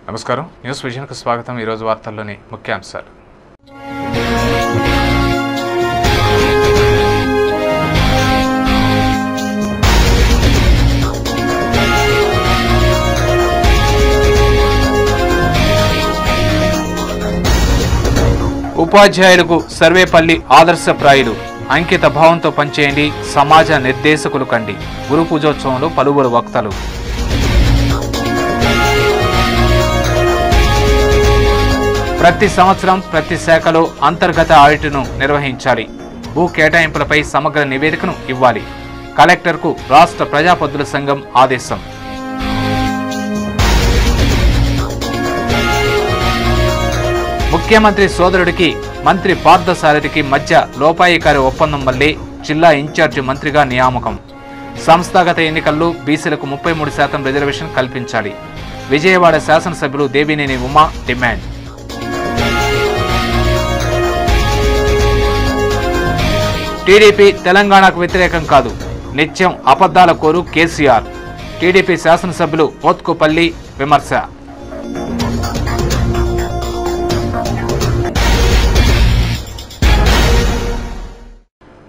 నమస్కారం news vision కు స్వాగతం। ఈ రోజు వార్తల్లోని ముఖ్యాంశాలు। ఉపాధ్యాయులకు సర్వేపల్లి ఆదర్శప్రాయులు, అంకిత భావంతో పనిచేయండి, సమాజ నిర్దేశకులు కండి। గురు పూజోత్సవంలో పలువురు వక్తలు। ప్రతి సంవత్సరం ప్రతి శాఖలో అంతర్గత ఆడిట్ను నిర్వహించాలి। భూ కేటాయింపులపై సమగ్ర నివేదికను ఇవ్వాలి। కలెక్టర్కు రాష్ట్ర ప్రజాపద్దుల సంఘం ఆదేశం। ముఖ్యమంత్రి సోదరుడికి మంత్రి పార్థసారథికి మధ్య లోపాయికారి ఒప్పందం వల్లే జిల్లా ఇన్ఛార్జి మంత్రిగా నియామకం। సంస్థాగత ఎన్నికల్లో బీసీలకు 33% రిజర్వేషన్ కల్పించాలి। విజయవాడ శాసనసభ్యులు దేవినేని ఉమా డిమాండ్। టీడీపీ తెలంగాణకు వ్యతిరేకం కాదు, నిత్యం అబద్ధాల కోరు కేసీఆర్। టీడీపీ శాసనసభ్యులు మోత్కుపల్లి విమర్శ।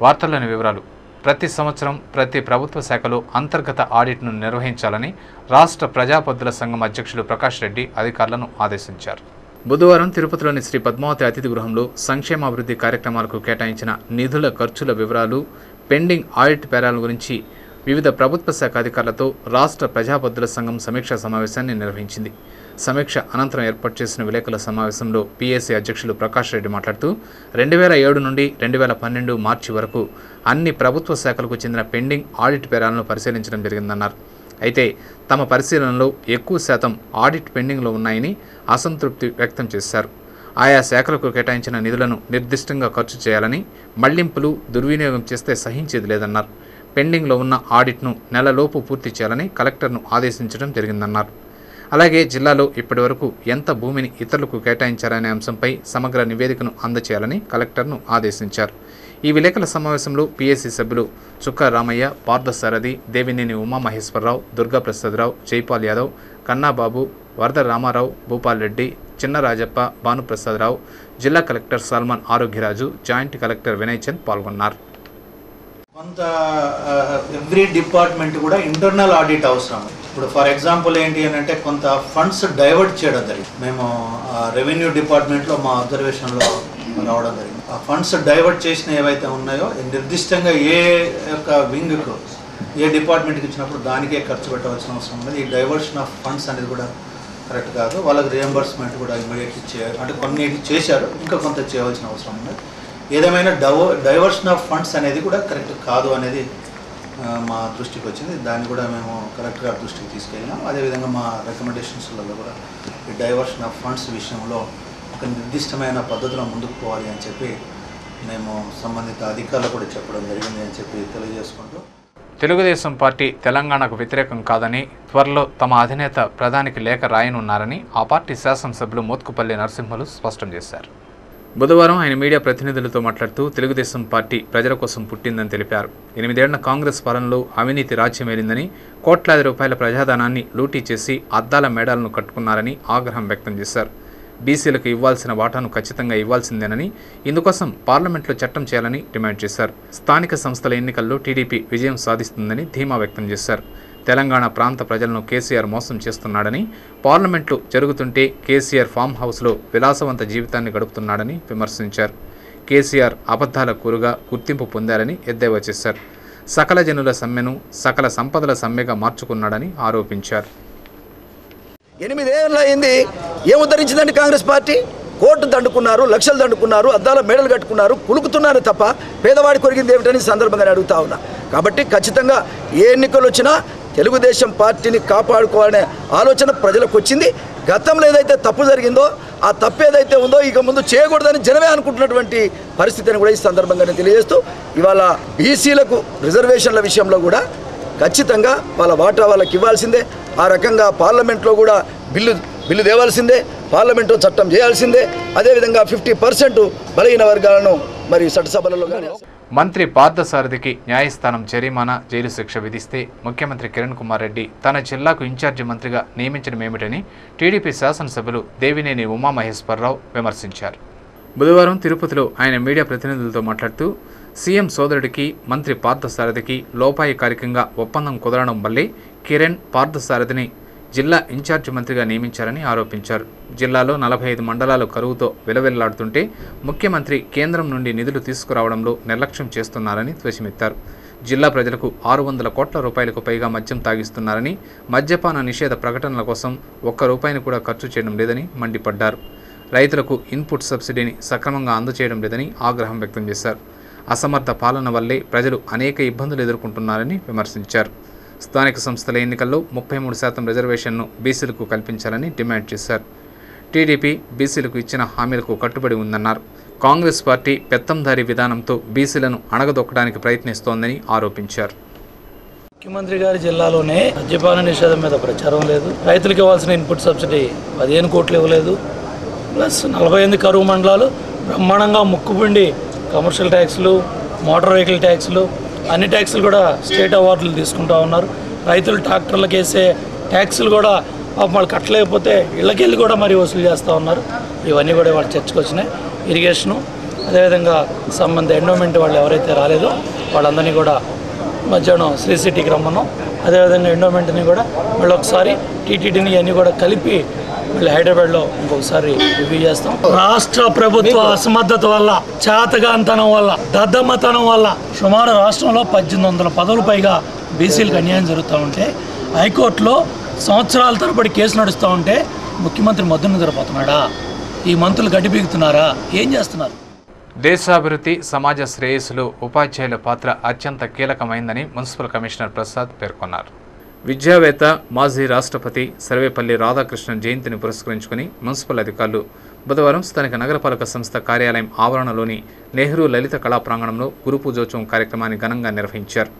వార్తల్లోని వివరాలు। ప్రతి సంవత్సరం ప్రతి ప్రభుత్వ శాఖలో అంతర్గత ఆడిట్ను నిర్వహించాలని రాష్ట్ర ప్రజాపద్దుల సంఘం అధ్యక్షులు ప్రకాష్ రెడ్డి అధికారులను ఆదేశించారు। బుధవారం తిరుపతిలోని శ్రీ పద్మావతి అతిథి గృహంలో సంక్షేమాభివృద్ధి కార్యక్రమాలకు కేటాయించిన నిధుల ఖర్చుల వివరాలు, పెండింగ్ ఆడిట్ పేరాల గురించి వివిధ ప్రభుత్వ శాఖ అధికారులతో రాష్ట్ర ప్రజాపద్దుల సంఘం సమీక్షా సమావేశాన్ని నిర్వహించింది। సమీక్ష అనంతరం ఏర్పాటు చేసిన విలేకరుల సమావేశంలో పీఏసీ అధ్యక్షులు ప్రకాష్ రెడ్డి మాట్లాడుతూ 2007 నుండి 2012 మార్చి వరకు అన్ని ప్రభుత్వ శాఖలకు చెందిన పెండింగ్ ఆడిట్ పేరాలను పరిశీలించడం జరిగిందన్నారు। అయితే తమ పరిశీలనలో ఎక్కువ శాతం ఆడిట్ పెండింగ్లో ఉన్నాయని అసంతృప్తి వ్యక్తం చేశారు। ఆయా శాఖలకు కేటాయించిన నిధులను నిర్దిష్టంగా ఖర్చు చేయాలని, మళ్లింపులు దుర్వినియోగం చేస్తే సహించేది లేదన్నారు। పెండింగ్లో ఉన్న ఆడిట్ను నెలలోపు పూర్తి చేయాలని కలెక్టర్ను ఆదేశించడం జరిగిందన్నారు। అలాగే జిల్లాలో ఇప్పటివరకు ఎంత భూమిని ఇతరులకు కేటాయించారనే అంశంపై సమగ్ర నివేదికను అందజేయాలని కలెక్టర్ను ఆదేశించారు। ఈ విలేకరుల సమావేశంలో పీఏసీ సభ్యులు చుక్క రామయ్య, పార్థసారథి, దేవినేని ఉమామహేశ్వరరావు, దుర్గాప్రసాదరావు, జైపాల్ యాదవ్, కన్నాబాబు, వరద రామారావు, భూపాల్ రెడ్డి, చిన్నరాజప్ప, భానుప్రసాదరావు, జిల్లా collector Salman Arogyaraju, joint collector Vinay Chand పాల్గొన్నారు। కొంత ఎవ్రీ డిపార్ట్మెంట్ కూడా ఇంటర్నల్ ఆడిట్ అవసరం। ఇప్పుడు ఫర్ ఎగ్జాంపుల్ ఏంటి అని అంటే కొంత ఫండ్స్ డైవర్ట్ చేయడం జరిగింది। మేము రెవెన్యూ డిపార్ట్మెంట్లో మా అబ్జర్వేషన్లో రావడం జరిగింది। ఆ ఫండ్స్ డైవర్ట్ చేసిన ఏవైతే ఉన్నాయో నిర్దిష్టంగా ఏ యొక్క వింగ్కు ఏ డిపార్ట్మెంట్కి ఇచ్చినప్పుడు దానికే ఖర్చు పెట్టవలసిన అవసరం ఉంది। ఈ డైవర్షన్ ఆఫ్ ఫండ్స్ అనేది కూడా కరెక్ట్ కాదు। వాళ్ళకి రియంబర్స్మెంట్ కూడా ఇమీడియట్లీ చేయాలి, అంటే కొన్ని చేశారు, ఇంకా కొంత చేయవలసిన అవసరం ఉంది। ఏదేమైనా డైవర్షన్ ఆఫ్ ఫండ్స్ అనేది కూడా కరెక్ట్ కాదు అనేది మా దృష్టికి వచ్చింది। దాన్ని కూడా మేము కలెక్టర్ గారి దృష్టికి తీసుకెళ్ళినాం। అదేవిధంగా మా రికమెండేషన్స్లలో కూడా ఈ డైవర్షన్ ఆఫ్ ఫండ్స్ విషయంలో ఒక నిర్దిష్టమైన పద్ధతిలో ముందుకు పోవాలి అని చెప్పి మేము సంబంధిత అధికారులు కూడా చెప్పడం జరిగింది అని చెప్పి తెలియజేసుకుంటూ, తెలుగుదేశం పార్టీ తెలంగాణకు వ్యతిరేకం కాదని, త్వరలో తమ అధినేత ప్రధానికి లేఖ రాయనున్నారని ఆ పార్టీ శాసనసభ్యులు మోత్కుపల్లి నరసింహులు స్పష్టం చేశారు। బుధవారం ఆయన మీడియా ప్రతినిధులతో మాట్లాడుతూ తెలుగుదేశం పార్టీ ప్రజల కోసం పుట్టిందని తెలిపారు। 8 ఏళ్ల కాంగ్రెస్ పాలనలో అవినీతి రాజ్యమేలిందని, కోట్లాది రూపాయల ప్రజాధనాన్ని లూటీ చేసి అద్దాల మేడాలను కట్టుకున్నారని ఆగ్రహం వ్యక్తం చేశారు। బీసీలకు ఇవ్వాల్సిన వాటాను ఖచ్చితంగా ఇవ్వాల్సిందేనని, ఇందుకోసం పార్లమెంట్లో చట్టం చేయాలని డిమాండ్ చేశారు। స్థానిక సంస్థల ఎన్నికల్లో టీడీపీ విజయం సాధిస్తుందని ధీమా వ్యక్తం చేశారు। తెలంగాణ ప్రాంత ప్రజలను కేసీఆర్ మోసం చేస్తున్నాడని, పార్లమెంట్లు జరుగుతుంటే కేసీఆర్ ఫామ్ హౌస్లో విలాసవంత జీవితాన్ని గడుపుతున్నాడని విమర్శించారు। కేసీఆర్ అబద్ధాల కూరుగా గుర్తింపు పొందారని ఎద్దేవా చేశారు। సకల జనుల సమ్మెను సకల సంపదల సమ్మెగా మార్చుకున్నాడని ఆరోపించారు। 8 ఏళ్ళు అయింది, ఏం ఉద్ధరించిందండి కాంగ్రెస్ పార్టీ? కోర్టు దండుకున్నారు, లక్షలు దండుకున్నారు, అద్దాల మేడలు కట్టుకున్నారు, కులుకుతున్నారు తప్ప పేదవాడి కొరిగింది ఏమిటని సందర్భంగా అడుగుతా ఉన్నా। కాబట్టి ఖచ్చితంగా ఏ ఎన్నికలు వచ్చినా తెలుగుదేశం పార్టీని కాపాడుకోవాలనే ఆలోచన ప్రజలకు వచ్చింది। గతంలో ఏదైతే తప్పు జరిగిందో ఆ తప్పు ఏదైతే ఉందో ఇక ముందు చేయకూడదని జనమే అనుకుంటున్నటువంటి పరిస్థితిని కూడా ఈ సందర్భంగా తెలియజేస్తూ, ఇవాళ బీసీలకు రిజర్వేషన్ల విషయంలో కూడా ఖచ్చితంగా వాళ్ళ వాటా వాళ్ళకి ఇవ్వాల్సిందే। ఆ రకంగా పార్లమెంట్లో కూడా బిల్లు తేవాల్సిందే, పార్లమెంట్లో చట్టం చేయాల్సిందే। అదేవిధంగా 50% బలహీన వర్గాలను మరి చట్టసభలలో కానీ మంత్రి పార్థసారథికి న్యాయస్థానం జరిమానా జైలు శిక్ష విధిస్తే ముఖ్యమంత్రి కిరణ్ కుమార్ రెడ్డి తన జిల్లాకు ఇన్ఛార్జి మంత్రిగా నియమించడమేమిటని టీడీపీ శాసనసభ్యులు దేవినేని ఉమామహేశ్వరరావు విమర్శించారు. బుధవారం తిరుపతిలో ఆయన మీడియా ప్రతినిధులతో మాట్లాడుతూ సీఎం సోదరుడికి మంత్రి పార్థసారథికి లోపాయకారికంగా ఒప్పందం కుదరడం వల్లే కిరణ్ పార్థసారథిని జిల్లా ఇన్ఛార్జి మంత్రిగా నియమించారని ఆరోపించారు. జిల్లాలో 45 మండలాలు కరువుతో విలవిల్లాడుతుంటే ముఖ్యమంత్రి కేంద్రం నుండి నిధులు తీసుకురావడంలో నిర్లక్ష్యం చేస్తున్నారని ధ్వజమెత్తారు. జిల్లా ప్రజలకు 600 కోట్ల రూపాయలకు పైగా మద్యం తాగిస్తున్నారని, మద్యపాన నిషేధ ప్రకటనల కోసం ₹1 కూడా ఖర్చు చేయడం లేదని మండిపడ్డారు. రైతులకు ఇన్పుట్ సబ్సిడీని సక్రమంగా అందజేయడం లేదని ఆగ్రహం వ్యక్తం చేశారు. అసమర్థ పాలన వల్లే ప్రజలు అనేక ఇబ్బందులు ఎదుర్కొంటున్నారని విమర్శించారు. స్థానిక సంస్థల ఎన్నికల్లో 33% రిజర్వేషన్ను బీసీలకు కల్పించాలని డిమాండ్ చేశారు. టీడీపీ బీసీలకు ఇచ్చిన హామీలకు కట్టుబడి ఉందన్నారు. కాంగ్రెస్ పార్టీ పెత్తందారీ విధానంతో బీసీలను అణగదొక్కడానికి ప్రయత్నిస్తోందని ఆరోపించారు. ముఖ్యమంత్రి గారి జిల్లాలోనే మద్యపాన నిషేధం మీద ప్రచారం లేదు, రైతులకు ఇవ్వాల్సిన ఇన్పుట్ సబ్సిడీ 15 కోట్లు ఇవ్వలేదు, ప్లస్ 48 కరువు మండలాలు బ్రహ్మాండంగా ముక్కుపిండి కమర్షియల్ ట్యాక్స్లు, మోటార్ వెహికల్ ట్యాక్స్లు, అన్ని ట్యాక్సులు కూడా స్టేట్ అవార్డులు తీసుకుంటూ ఉన్నారు. రైతులు ట్రాక్టర్లకు వేసే ట్యాక్సులు కూడా వాళ్ళు కట్టలేకపోతే ఇళ్ళకెళ్ళి కూడా మరీ వసూలు చేస్తూ ఉన్నారు. ఇవన్నీ కూడా వాళ్ళు చర్చకు వచ్చినాయి. ఇరిగేషను, అదేవిధంగా సంబంధ ఎండోమెంట్ వాళ్ళు ఎవరైతే రాలేదో వాళ్ళందరినీ కూడా మధ్యాహ్నం శ్రీ సిటీకి రమ్మన్నాం. అదేవిధంగా ఎండోమెంట్ని కూడా మళ్ళీ ఒకసారి టీటీడీని అన్నీ కూడా కలిపి మళ్ళీ హైదరాబాద్లో ఇంకొకసారి రివ్యూ చేస్తాం. రాష్ట్ర ప్రభుత్వ అసమర్థత వల్ల, చేతగాంతనం వల్ల, దద్దమ్మతనం వల్ల సుమారు రాష్ట్రంలో 1800 పదవులు పైగా బీసీలకు అన్యాయం జరుగుతూ ఉంటే, హైకోర్టులో సంవత్సరాల తరబడి కేసు నడుస్తూ ఉంటే ముఖ్యమంత్రి మద్దు నిద్రపోతున్నాడా? ఈ మంత్రులు గడ్డి పీకుతున్నారా? ఏం చేస్తున్నారు? దేశాభివృద్ధి, సమాజ శ్రేయస్సులో ఉపాధ్యాయుల పాత్ర అత్యంత కీలకమైందని మున్సిపల్ కమిషనర్ ప్రసాద్ పేర్కొన్నారు. విద్యావేత్త, మాజీ రాష్ట్రపతి సర్వేపల్లి రాధాకృష్ణన్ జయంతిని పురస్కరించుకుని మున్సిపల్ అధికారులు బుధవారం స్థానిక నగరపాలక సంస్థ కార్యాలయం ఆవరణలోని నెహ్రూ లలిత కళా ప్రాంగణంలో గురు పూజోత్సవం కార్యక్రమాన్ని ఘనంగా నిర్వహించారు.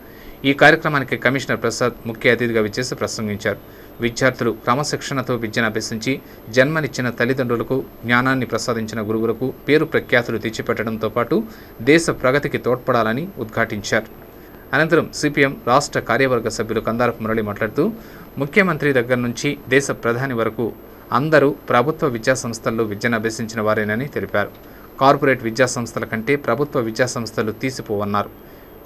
ఈ కార్యక్రమానికి కమిషనర్ ప్రసాద్ ముఖ్య అతిథిగా విచ్చేసి ప్రసంగించారు. విద్యార్థులు క్రమశిక్షణతో విద్యను అభ్యసించి జన్మనిచ్చిన తల్లిదండ్రులకు, జ్ఞానాన్ని ప్రసాదించిన గురువులకు పేరు ప్రఖ్యాతులు తెచ్చిపెట్టడంతో పాటు దేశ ప్రగతికి తోడ్పడాలని ఉద్ఘాటించారు. అనంతరం సిపిఎం రాష్ట్ర కార్యవర్గ సభ్యులు కందారపు మురళి మాట్లాడుతూ ముఖ్యమంత్రి దగ్గర నుంచి దేశ ప్రధాని వరకు అందరూ ప్రభుత్వ విద్యాసంస్థల్లో విద్యను అభ్యసించిన వారేనని తెలిపారు. కార్పొరేట్ విద్యాసంస్థల కంటే ప్రభుత్వ విద్యాసంస్థలు తీసిపోవన్నారు.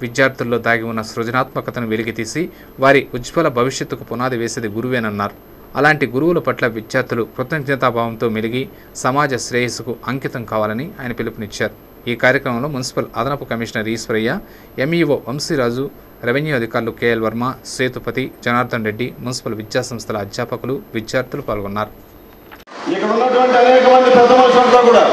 విద్యార్థుల్లో దాగి ఉన్న సృజనాత్మకతను వెలికితీసి వారి ఉజ్వల భవిష్యత్తుకు పునాది వేసేది గురువేనన్నారు. అలాంటి గురువుల పట్ల విద్యార్థులు కృతజ్ఞతాభావంతో మెలిగి సమాజ శ్రేయస్సుకు అంకితం కావాలని ఆయన పిలుపునిచ్చారు. ఈ కార్యక్రమంలో మున్సిపల్ అదనపు commissioner Eshwaraiah, MEO Vamsiraju, revenue అధికారులు కేఎల్ వర్మ, సేతుపతి, జనార్దన్ రెడ్డి, మున్సిపల్ విద్యాసంస్థల అధ్యాపకులు, విద్యార్థులు పాల్గొన్నారు. ఇక్కడ ఉన్నటువంటి అనేక మంది పెద్ద మనుషులంతా కూడా,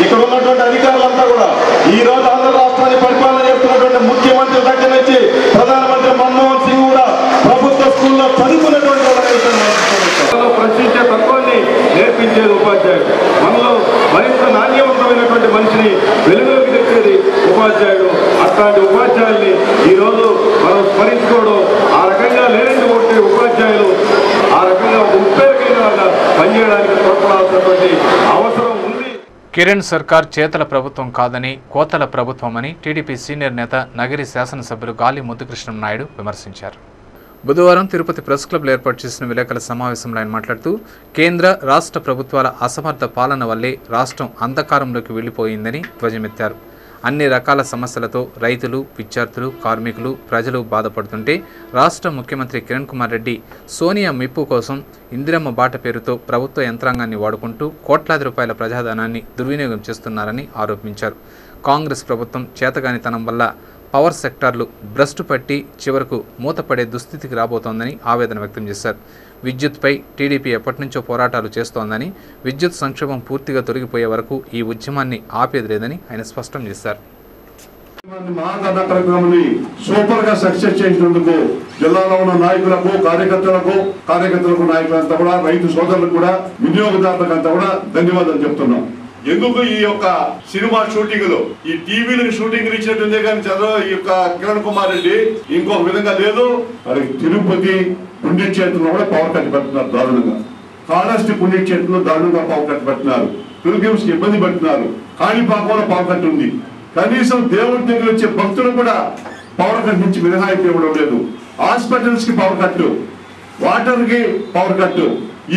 ఇక్కడ ఉన్నటువంటి అధికారులంతా కూడా ఈ రోజు ఆంధ్ర రాష్ట్రాన్ని పరిపాలన చేస్తున్నటువంటి ముఖ్యమంత్రి దగ్గర నుంచి ప్రధానమంత్రి మన్మోహన్ సింగ్ కూడా ప్రభుత్వ స్కూల్లో చదువుకున్నటువంటి ప్రశ్నించే తత్వాన్ని నేర్పించేది ఉపాధ్యాయుడు. మనలో మరింత నాణ్యవంతమైనటువంటి మనిషిని వెలుగులోకి తెచ్చేది ఉపాధ్యాయుడు. అట్లాంటి ఉపాధ్యాయుల్ని ఈరోజు మనం స్మరించుకోవడం, ఆ రకంగా లేనటువంటి ఉపాధ్యాయులు ఆ రకంగా ఉత్పేరకంగా పనిచేయడానికి తోడ్పడాల్సినటువంటి అవసరం ఉంది. కిరణ్ సర్కార్ చేతల ప్రభుత్వం కాదని కోతల ప్రభుత్వమని టీడీపీ సీనియర్ నేత నగరి శాసనసభ్యులు గాలి ముద్దుకృష్ణ నాయుడు విమర్శించారు. బుధవారం తిరుపతి ప్రెస్ క్లబ్లో ఏర్పాటు చేసిన విలేకరుల సమావేశంలో ఆయన మాట్లాడుతూ కేంద్ర, రాష్ట్ర ప్రభుత్వాల అసమర్థ పాలన వల్లే రాష్ట్రం అంధకారంలోకి వెళ్లిపోయిందని ధ్వజమెత్తారు. అన్ని రకాల సమస్యలతో రైతులు, విద్యార్థులు, కార్మికులు, ప్రజలు బాధపడుతుంటే రాష్ట్ర ముఖ్యమంత్రి కిరణ్ కుమార్ రెడ్డి సోనియా మెప్పు కోసం ఇందిరమ్మ బాట పేరుతో ప్రభుత్వ యంత్రాంగాన్ని వాడుకుంటూ కోట్లాది రూపాయల ప్రజాధనాన్ని దుర్వినియోగం చేస్తున్నారని ఆరోపించారు. కాంగ్రెస్ ప్రభుత్వం చేతగానితనం వల్ల పవర్ సెక్టార్లు భ్రష్టు పట్టి చివరకు మూతపడే దుస్థితికి రాబోతోందని ఆవేదన వ్యక్తం చేశారు. విద్యుత్పై టీడీపీ ఎప్పటినుంచో పోరాటాలు చేస్తోందని, విద్యుత్ సంక్షోభం పూర్తిగా తొలగిపోయే వరకు ఈ ఉద్యమాన్ని ఆపేది లేదని ఆయన స్పష్టం చేశారు. సూపర్ గా సక్సెస్ చేసినందుకు జిల్లాలో ఉన్న నాయకులకు, కార్యకర్తలకు నాయకులంతా కూడా, రైతు సోదరులకు కూడా, వినియోగదారులకు అంతా కూడా ధన్యవాదాలు చెప్తున్నాం. ఎందుకు ఈ యొక్క సినిమా షూటింగ్ లో ఈ టీవీలకు షూటింగ్ ఇచ్చినట్టుందే కానీ ఈ యొక్క కిరణ్ కుమార్ రెడ్డి ఇంకొక విధంగా లేదు. మరి తిరుపతి పుణ్యక్షేత్రంలో కూడా పవర్ కట్టి పెడుతున్నారు దారుణంగా. కాళహస్తి పుణ్యక్షేత్రంలో దారుణంగా పవర్ కట్టి పెడుతున్నారు. పిల్గ్రిమ్స్ కి ఇబ్బంది పెడుతున్నారు. కాణిపాకంలో పవర్ కట్టి ఉంది. కనీసం దేవుడి దగ్గర వచ్చే భక్తులు కూడా పవర్ కట్ నుంచి మినహాయింపు ఇవ్వడం లేదు. హాస్పిటల్స్ కి పవర్ కట్లు, వాటర్ కి పవర్ కట్లు,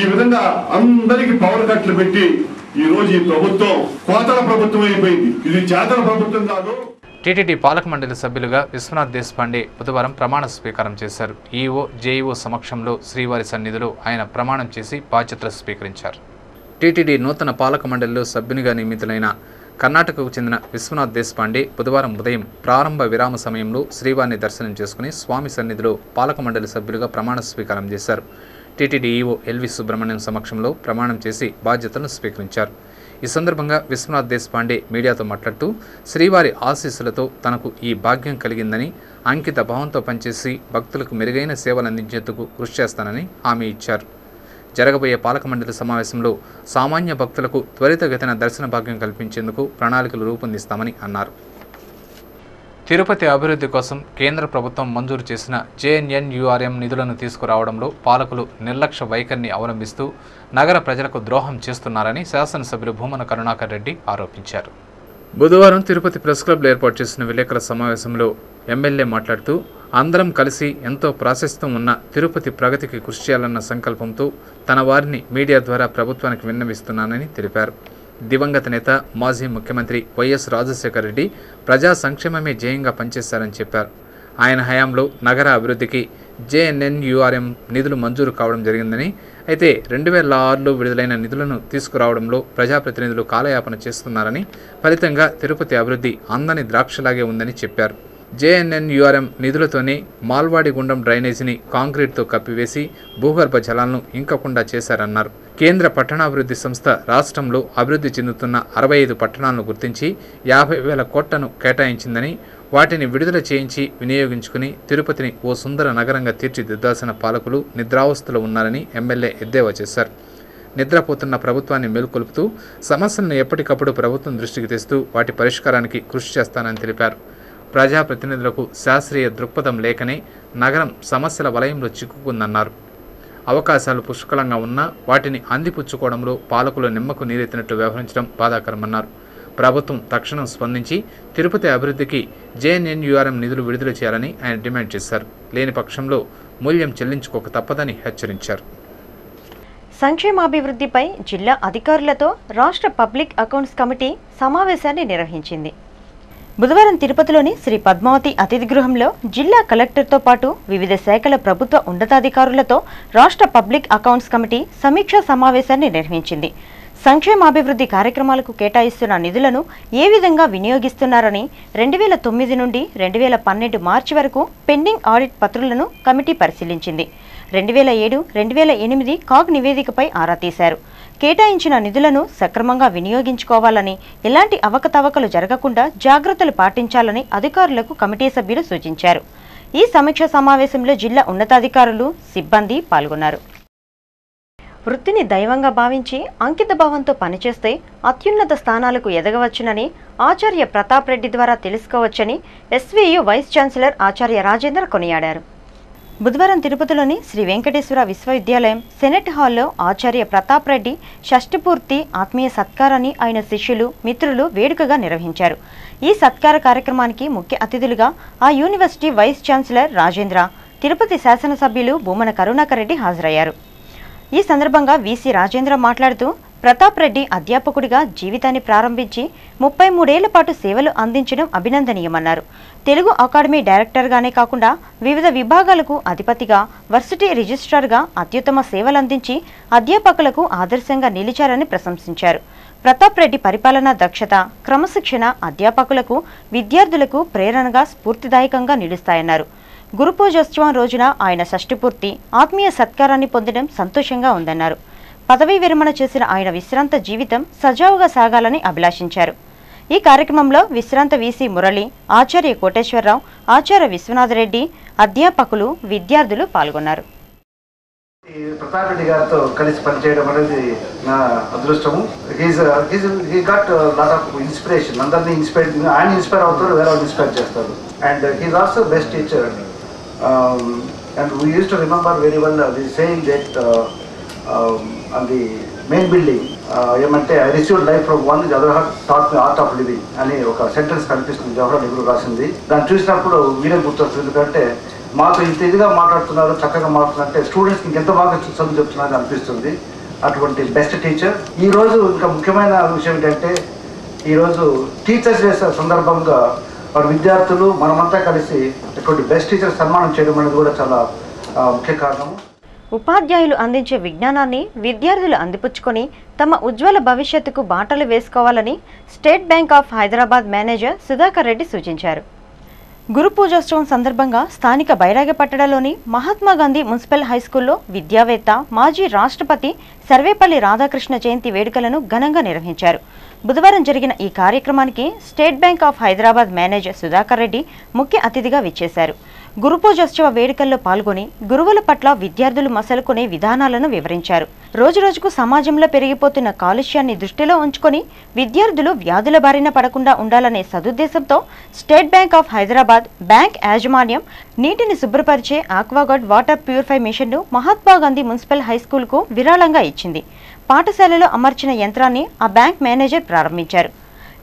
ఈ విధంగా అందరికి పవర్ కట్లు పెట్టి ఈ రోజు ఈ ప్రభుత్వం కోతల ప్రభుత్వం అయిపోయింది. ఇది చేతల ప్రభుత్వం కాదు. టీటీడీ పాలక మండలి సభ్యులుగా విశ్వనాథ్ దేశపాండే బుధవారం ప్రమాణ స్వీకారం చేశారు. ఈఓ జేఈఓ సమక్షంలో శ్రీవారి సన్నిధిలో ఆయన ప్రమాణం చేసి బాధ్యతలు స్వీకరించారు. టీటీడీ నూతన పాలక మండలిలో సభ్యునిగా నియమితులైన కర్ణాటకకు చెందిన విశ్వనాథ్ దేశపాండే బుధవారం ఉదయం ప్రారంభ విరామ సమయంలో శ్రీవారిని దర్శనం చేసుకుని స్వామి సన్నిధిలో పాలక మండలి సభ్యులుగా ప్రమాణ స్వీకారం చేశారు. టీటీడీ ఈఓ ఎల్వి సుబ్రహ్మణ్యం సమక్షంలో ప్రమాణం చేసి బాధ్యతలను స్వీకరించారు. ఈ సందర్భంగా విశ్వనాథ్ దేశపాండే మీడియాతో మాట్లాడుతూ శ్రీవారి ఆశీస్సులతో తనకు ఈ భాగ్యం కలిగిందని, అంకిత భావంతో పనిచేసి భక్తులకు మెరుగైన సేవలు అందించేందుకు కృషి చేస్తానని హామీ ఇచ్చారు. జరగబోయే పాలక మండలి సమావేశంలో సామాన్య భక్తులకు త్వరితగతిన దర్శన భాగ్యం కల్పించేందుకు ప్రణాళికలు రూపొందిస్తామని అన్నారు. తిరుపతి అభివృద్ధి కోసం కేంద్ర ప్రభుత్వం మంజూరు చేసిన జేఎన్ఎన్యూఆర్ఎం నిధులను తీసుకురావడంలో పాలకులు నిర్లక్ష్య వైఖరిని అవలంబిస్తూ నగర ప్రజలకు ద్రోహం చేస్తున్నారని శాసనసభ్యులు భూమన కరుణాకర్ రెడ్డి ఆరోపించారు. బుధవారం తిరుపతి ప్రెస్ క్లబ్లో ఏర్పాటు చేసిన విలేకరుల సమావేశంలో ఎమ్మెల్యే మాట్లాడుతూ అందరం కలిసి ఎంతో ప్రాశస్త్యం ఉన్న తిరుపతి ప్రగతికి కృషి చేయాలన్న సంకల్పంతో తన వారిని మీడియా ద్వారా ప్రభుత్వానికి విన్నవిస్తున్నానని తెలిపారు. దివంగత నేత మాజీ ముఖ్యమంత్రి వైఎస్ రాజశేఖర రెడ్డి ప్రజా సంక్షేమమే ధ్యేయంగా పనిచేశారని చెప్పారు. ఆయన హయాంలో నగర అభివృద్ధికి జేఎన్ఎన్యూఆర్ఎం నిధులు మంజూరు కావడం జరిగిందని, అయితే 2006లో విడుదలైన నిధులను తీసుకురావడంలో ప్రజాప్రతినిధులు కాలయాపన చేస్తున్నారని, ఫలితంగా తిరుపతి అభివృద్ధి అందని ద్రాక్షలాగే ఉందని చెప్పారు. జేఎన్ఎన్యూఆర్ఎం నిధులతోనే మాల్వాడి గుండం డ్రైనేజీని కాంక్రీట్తో కప్పివేసి భూగర్భ జలాలను ఇంకకుండా చేశారన్నారు. కేంద్ర పట్టణాభివృద్ధి సంస్థ రాష్ట్రంలో అభివృద్ధి చెందుతున్న 65 పట్టణాలను గుర్తించి 50,000 కోట్లను కేటాయించిందని, వాటిని విడుదల చేయించి వినియోగించుకుని తిరుపతిని ఓ సుందర నగరంగా తీర్చిదిద్దాల్సిన పాలకులు నిద్రావస్థలో ఉన్నారని ఎమ్మెల్యే ఎద్దేవా చేశారు. నిద్రపోతున్న ప్రభుత్వాన్ని మేల్కొల్పుతూ సమస్యలను ఎప్పటికప్పుడు ప్రభుత్వం దృష్టికి తెస్తూ వాటి పరిష్కారానికి కృషి చేస్తానని తెలిపారు. ప్రజాప్రతినిధులకు శాస్త్రీయ దృక్పథం లేకనే నగరం సమస్యల వలయంలో చిక్కుకుందన్నారు. అవకాశాలు పుష్కలంగా ఉన్నా వాటిని అందిపుచ్చుకోవడంలో పాలకులు నిమ్మకు నీరెత్తినట్టు వ్యవహరించడం బాధాకరమన్నారు. ప్రభుత్వం తక్షణం స్పందించి తిరుపతి అభివృద్ధికి జేఎన్ఎన్యూఆర్ఎం నిధులు విడుదల చేయాలని ఆయన డిమాండ్ చేశారు. లేని పక్షంలో మూల్యం చెల్లించుకోక తప్పదని హెచ్చరించారు. సంక్షేమాభివృద్ధిపై జిల్లా అధికారులతో రాష్ట్ర పబ్లిక్ అకౌంట్స్ కమిటీ సమావేశాన్ని నిర్వహించింది. బుధవారం తిరుపతిలోని శ్రీ పద్మావతి అతిథి గృహంలో జిల్లా కలెక్టర్తో పాటు వివిధ శాఖల ప్రభుత్వ ఉన్నతాధికారులతో రాష్ట్ర పబ్లిక్ అకౌంట్స్ కమిటీ సమీక్షా సమావేశాన్ని నిర్వహించింది. సంక్షేమాభివృద్ధి కార్యక్రమాలకు కేటాయిస్తున్న నిధులను ఏ విధంగా వినియోగిస్తున్నారని 2009 నుండి 2012 మార్చి వరకు పెండింగ్ ఆడిట్ పత్రాలను కమిటీ పరిశీలించింది. 2007, 2008 కాగ్ నివేదికపై ఆరా తీశారు. కేటాయించిన నిధులను సక్రమంగా వినియోగించుకోవాలని, ఎలాంటి అవకతవకలు జరగకుండా జాగ్రత్తలు పాటించాలని అధికారులకు కమిటీ సభ్యులు సూచించారు. ఈ సమీక్ష సమావేశంలో జిల్లా ఉన్నతాధికారులు, సిబ్బంది పాల్గొన్నారు. వృత్తిని దైవంగా భావించి అంకిత భావంతో పనిచేస్తే అత్యున్నత స్థానాలకు ఎదగవచ్చునని ఆచార్య ప్రతాప్ రెడ్డి ద్వారా తెలుసుకోవచ్చని ఎస్వీయు వైస్ ఛాన్సలర్ ఆచార్య రాజేంద్ర కొనియాడారు. బుధవారం తిరుపతిలోని శ్రీ వెంకటేశ్వర విశ్వవిద్యాలయం సెనెట్ హాల్లో ఆచార్య ప్రతాప్ రెడ్డి షష్ఠిపూర్తి ఆత్మీయ సత్కారాన్ని ఆయన శిష్యులు, మిత్రులు వేడుకగా నిర్వహించారు. ఈ సత్కార కార్యక్రమానికి ముఖ్య అతిథులుగా ఆ university vice chancellor Rajendra, Tirupati శాసనసభ్యులు భూమన కరుణాకర్ రెడ్డి హాజరయ్యారు. ఈ సందర్భంగా వీసీ రాజేంద్ర మాట్లాడుతూ ప్రతాప్ రెడ్డి అధ్యాపకుడిగా జీవితాన్ని ప్రారంభించి 33 ఏళ్ల పాటు సేవలు అందించడం అభినందనీయమన్నారు. తెలుగు అకాడమీ డైరెక్టర్గానే కాకుండా వివిధ విభాగాలకు అధిపతిగా, వర్సిటీ రిజిస్ట్రార్గా అత్యుత్తమ సేవలందించి అధ్యాపకులకు ఆదర్శంగా నిలిచారని ప్రశంసించారు. ప్రతాప్ రెడ్డి పరిపాలనా దక్షత, క్రమశిక్షణ అధ్యాపకులకు, విద్యార్థులకు ప్రేరణగా, స్ఫూర్తిదాయకంగా నిలుస్తాయన్నారు. గురుపూజోత్సవం రోజున ఆయన షష్ఠిపూర్తి ఆత్మీయ సత్కారాన్ని పొందడం సంతోషంగా ఉందన్నారు. పదవీ విరమణ చేసిన ఆయన విశ్రాంత జీవితం సజావుగా సాగాలని అభిలాషించారు. ఈ కార్యక్రమంలో విశ్రాంత వీసీ మురళి, ఆచార్య కోటేశ్వరరావు, ఆచార్య విశ్వనాథరెడ్డి, అధ్యాపకులు, విద్యార్థులు పాల్గొన్నారు. ప్రతాప్ రెడ్డి గారితో కలిసి పనిచేయడం అనేది నా అదృష్టము. He got lot of inspiration. అందరినీ ఆయన ఇన్స్పైర్ అవుతారు, వేరే వాళ్ళు ఇన్స్పైర్ చేస్తారు. And he is also best teacher. And we use to remember very well the saying that on the main building ఏమంటే I received life from one the other heart taught me art of living అని ఒక sentence కనిపిస్తుంది, జవహర్లాల్ నెహ్రూ రాసింది. దాన్ని చూసినప్పుడు వీరే గుర్తొస్తుంది. ఎందుకంటే మాతో ఇంత ఇదిగా మాట్లాడుతున్నారు, చక్కగా మాట్లాడుతుంటే స్టూడెంట్స్కి ఇంకెంత బాగా చదువు చెప్తున్నారు అనిపిస్తుంది. అటువంటి బెస్ట్ టీచర్. ఈరోజు ఇంకా ముఖ్యమైన విషయం ఏంటంటే ఈరోజు టీచర్స్ డే సందర్భంగా వారి విద్యార్థులు మనమంతా కలిసి ఇటువంటి బెస్ట్ టీచర్ సన్మానం చేయడం అనేది కూడా చాలా ముఖ్య కారణము. ఉపాధ్యాయులు అందించే విజ్ఞానాన్ని విద్యార్థులు అందిపుచ్చుకొని తమ ఉజ్వల భవిష్యత్తుకు బాటలు వేసుకోవాలని state Bank of Hyderabad manager Sudhakar Reddy సూచించారు. గురు పూజోత్సవం సందర్భంగా స్థానిక బైరాగపట్టణలోని మహాత్మాగాంధీ మున్సిపల్ హైస్కూల్లో విద్యావేత్త మాజీ రాష్ట్రపతి సర్వేపల్లి రాధాకృష్ణ జయంతి వేడుకలను ఘనంగా నిర్వహించారు. బుధవారం జరిగిన ఈ కార్యక్రమానికి state Bank of Hyderabad manager Sudhakar Reddy ముఖ్య అతిథిగా విచ్చేశారు. గురు పూజోత్సవ వేడుకల్లో పాల్గొని గురువుల పట్ల విద్యార్థులు మసలుకునే విధానాలను వివరించారు. రోజురోజుకు సమాజంలో పెరిగిపోతున్న కాలుష్యాన్ని దృష్టిలో ఉంచుకొని విద్యార్థులు వ్యాధుల బారిన పడకుండా ఉండాలనే సదుద్దేశంతో State Bank of Hyderabad bank యాజమాన్యం నీటిని శుభ్రపరిచే ఆక్వాగార్డ్ వాటర్ ప్యూరిఫై మిషన్ను మహాత్మాగాంధీ మున్సిపల్ హైస్కూల్కు విరాళంగా ఇచ్చింది. పాఠశాలలో అమర్చిన యంత్రాన్ని ఆ బ్యాంక్ మేనేజర్ ప్రారంభించారు.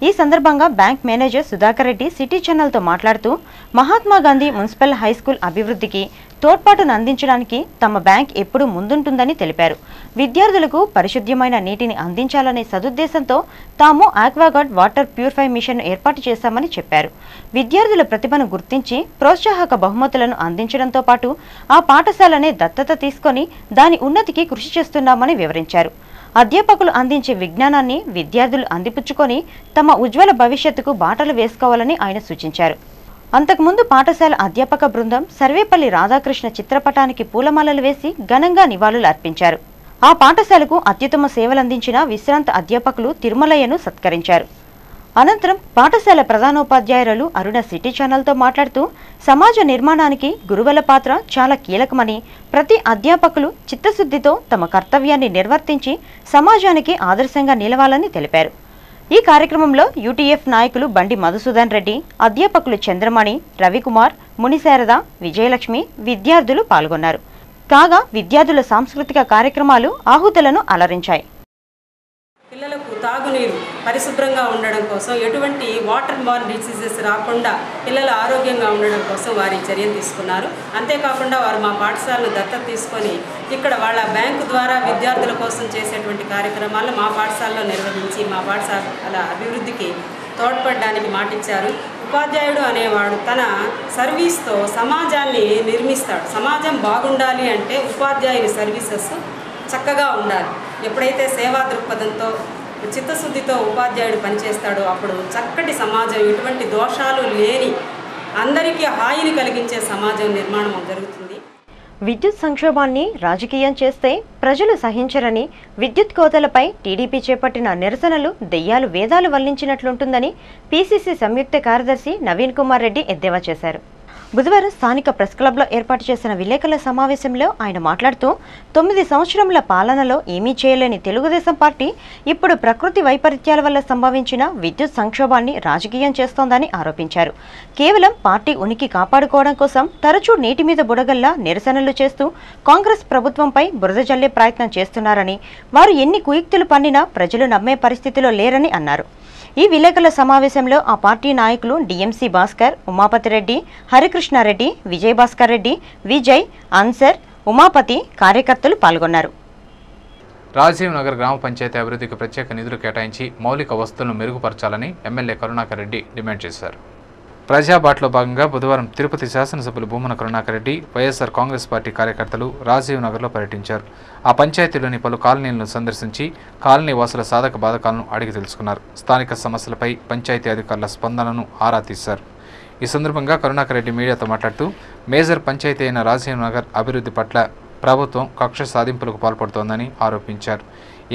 ఈ సందర్భంగా bank manager Sudhakar Reddy city ఛానల్తో మాట్లాడుతూ మహాత్మాగాంధీ మున్సిపల్ హైస్కూల్ అభివృద్ధికి తోడ్పాటును అందించడానికి తమ బ్యాంక్ ఎప్పుడూ ముందుంటుందని తెలిపారు. విద్యార్థులకు పరిశుద్ధ్యమైన నీటిని అందించాలనే సదుద్దేశంతో తాము ఆక్వాగార్డ్ వాటర్ ప్యూరిఫై మిషన్ ఏర్పాటు చేశామని చెప్పారు. విద్యార్థుల ప్రతిభను గుర్తించి ప్రోత్సాహక బహుమతులను అందించడంతో పాటు ఆ పాఠశాలనే దత్తత తీసుకొని దాని ఉన్నతికి కృషి చేస్తున్నామని వివరించారు. అధ్యాపకులు అందించే విజ్ఞానాన్ని విద్యార్థులు అందిపుచ్చుకొని తమ ఉజ్వల భవిష్యత్తుకు బాటలు వేసుకోవాలని ఆయన సూచించారు. అంతకుముందు పాఠశాల అధ్యాపక బృందం సర్వేపల్లి రాధాకృష్ణ చిత్రపటానికి పూలమాలలు వేసి ఘనంగా నివాళులు అర్పించారు. ఆ పాఠశాలకు అత్యుత్తమ సేవలందించిన విశ్రాంత అధ్యాపకులు తిరుమలయ్యను సత్కరించారు. అనంతరం పాఠశాల ప్రధానోపాధ్యాయురాలు అరుణ సిటీ ఛానల్తో మాట్లాడుతూ సమాజ నిర్మాణానికి గురువుల పాత్ర చాలా కీలకమని, ప్రతి అధ్యాపకులు చిత్తశుద్ధితో తమ కర్తవ్యాన్ని నిర్వర్తించి సమాజానికి ఆదర్శంగా నిలవాలని తెలిపారు. ఈ కార్యక్రమంలో యూటీఎఫ్ నాయకులు బండి మధుసూదన్ రెడ్డి, అధ్యాపకులు చంద్రమణి, రవికుమార్, మునిశారద, విజయలక్ష్మి, విద్యార్థులు పాల్గొన్నారు. కాగా విద్యార్థుల సాంస్కృతిక కార్యక్రమాలు ఆహుతులను అలరించాయి. పిల్లలకు తాగునీరు పరిశుభ్రంగా ఉండడం కోసం, ఎటువంటి వాటర్ బార్న్ డిసీజెస్ రాకుండా పిల్లలు ఆరోగ్యంగా ఉండడం కోసం వారి చర్యలు తీసుకున్నారు. అంతేకాకుండా వారు మా పాఠశాలను దత్తత తీసుకొని ఇక్కడ వాళ్ళ బ్యాంకు ద్వారా విద్యార్థుల కోసం చేసేటువంటి కార్యక్రమాలను మా పాఠశాలలో నిర్వహించి మా పాఠశాల అభివృద్ధికి తోడ్పడడానికి మాటిచ్చారు. ఉపాధ్యాయుడు అనేవాడు తన సర్వీస్తో సమాజాన్ని నిర్మిస్తాడు. సమాజం బాగుండాలి అంటే ఉపాధ్యాయుని సర్వీసెస్ చక్కగా ఉండాలి. ఎప్పుడైతే సేవా దృక్పథంతో చిత్తశుద్ధితో ఉపాధ్యాయుడు పనిచేస్తాడో అప్పుడు చక్కటి సమాజం, ఎటువంటి దోషాలు లేని అందరికీ హాయిని కలిగించే సమాజం నిర్మాణం జరుగుతుంది. విద్యుత్ సంక్షోభాన్ని రాజకీయం చేస్తే ప్రజలు సహించరని, విద్యుత్ కోతలపై టీడీపీ చేపట్టిన నిరసనలు దెయ్యాలు వేదాలు వల్లించినట్లుంటుందని పీసీసీ సంయుక్త కార్యదర్శి నవీన్ కుమార్ రెడ్డి ఎద్దేవా చేశారు. బుధవారం స్థానిక ప్రెస్ క్లబ్లో ఏర్పాటు చేసిన విలేకరుల సమావేశంలో ఆయన మాట్లాడుతూ 9 సంవత్సరముల పాలనలో ఏమీ చేయలేని తెలుగుదేశం పార్టీ ఇప్పుడు ప్రకృతి వైపరీత్యాల వల్ల సంభవించిన విద్యుత్ సంక్షోభాన్ని రాజకీయం చేస్తోందని ఆరోపించారు. కేవలం పార్టీ ఉనికి కాపాడుకోవడం కోసం తరచూ నీటి మీద బుడగల్లా నిరసనలు చేస్తూ కాంగ్రెస్ ప్రభుత్వంపై బురద జల్లే ప్రయత్నం చేస్తున్నారని, వారు ఎన్ని కుయుక్తులు పన్నినా ప్రజలు నమ్మే పరిస్థితిలో లేరని అన్నారు. ఈ విలేకరుల సమావేశంలో ఆ పార్టీ నాయకులు డిఎంసీ భాస్కర్, ఉమాపతిరెడ్డి, హరికృష్ణారెడ్డి, విజయభాస్కర్ రెడ్డి, విజయ్, అన్సర్, ఉమాపతి కార్యకర్తలు పాల్గొన్నారు. రాజీవ్ నగర్ గ్రామ పంచాయతీ అభివృద్ధికి ప్రత్యేక నిధులు కేటాయించి మౌలిక వసతులను మెరుగుపరచాలని ఎమ్మెల్యే కరుణాకర్ రెడ్డి డిమాండ్ చేశారు. ప్రజాబాట్లో భాగంగా బుధవారం తిరుపతి శాసనసభ్యులు భూమన కరుణాకర్ రెడ్డి, వైఎస్ఆర్ కాంగ్రెస్ పార్టీ కార్యకర్తలు రాజీవ్ నగర్లో పర్యటించారు. ఆ పంచాయతీలోని పలు కాలనీలను సందర్శించి కాలనీ వాసుల సాధక బాధకాలను అడిగి తెలుసుకున్నారు. స్థానిక సమస్యలపై పంచాయతీ అధికారుల స్పందనను ఆరా తీశారు. ఈ సందర్భంగా కరుణాకర్ రెడ్డి మీడియాతో మాట్లాడుతూ మేజర్ పంచాయతీ అయిన రాజీవ్ నగర్ అభివృద్ధి పట్ల ప్రభుత్వం కక్ష సాధింపులకు పాల్పడుతోందని ఆరోపించారు.